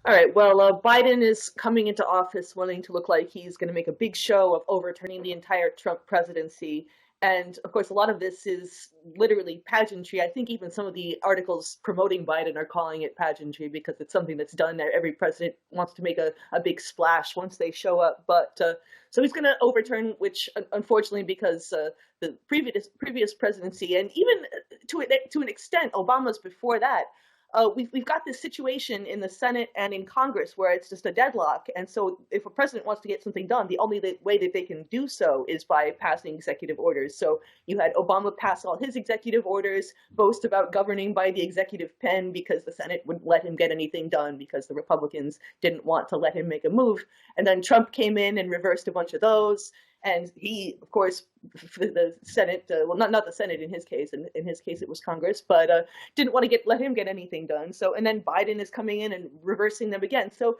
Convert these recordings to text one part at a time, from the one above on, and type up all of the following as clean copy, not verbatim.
All right. Well, Biden is coming into office wanting to look like he's going to make a big show of overturning the entire Trump presidency. And of course, a lot of this is literally pageantry. I think even some of the articles promoting Biden are calling it pageantry because it's something that's done. Every president wants to make a big splash once they show up. But so he's going to overturn, which unfortunately, because the previous presidency and even to an extent, Obama's before that, we've got this situation in the Senate and in Congress where it's just a deadlock. And so if a president wants to get something done, the only way that they can do so is by passing executive orders. So you had Obama pass all his executive orders, boast about governing by the executive pen because the Senate wouldn't let him get anything done because the Republicans didn't want to let him make a move. And then Trump came in and reversed a bunch of those. And he, of course, the Senate, well, not the Senate in his case. In his case, it was Congress, but didn't want to let him get anything done. So, and then Biden is coming in and reversing them again. So,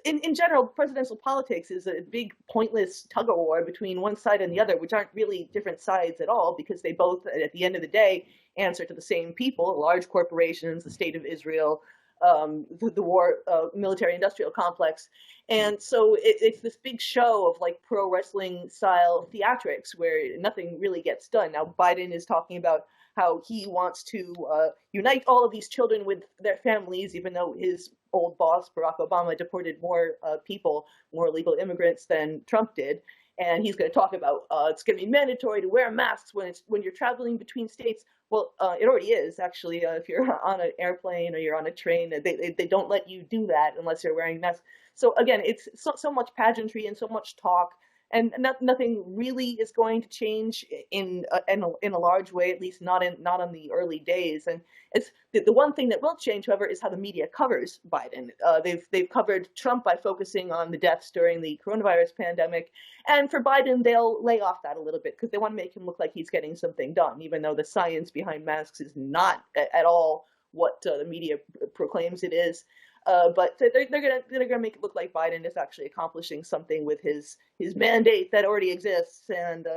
in general, presidential politics is a big pointless tug of war between one side and the other, which aren't really different sides at all, because they both, at the end of the day, answer to the same people: large corporations, the state of Israel, the war, military-industrial complex. And so it's this big show of like pro wrestling style theatrics where nothing really gets done. Now, Biden is talking about how he wants to unite all of these children with their families, even though his old boss, Barack Obama, deported more people, more illegal immigrants than Trump did. And he's going to talk about it's going to be mandatory to wear masks when you're traveling between states. Well, it already is, actually. If you're on an airplane or you're on a train, they don't let you do that unless you're wearing masks. So again, it's so much pageantry and so much talk, and nothing really is going to change in a large way, at least not in the early days. And it's the one thing that will change, however, is how the media covers Biden. They've covered Trump by focusing on the deaths during the coronavirus pandemic, and for Biden, they'll lay off that a little bit because they want to make him look like he's getting something done, even though the science behind masks is not at all what the media proclaims it is. But they're gonna make it look like Biden is actually accomplishing something with his mandate that already exists. And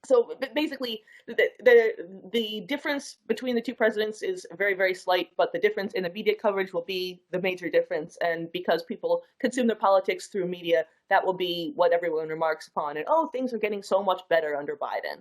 so basically, the difference between the two presidents is very, very slight, but the difference in the media coverage will be the major difference. And because people consume their politics through media, that will be what everyone remarks upon. And oh, things are getting so much better under Biden.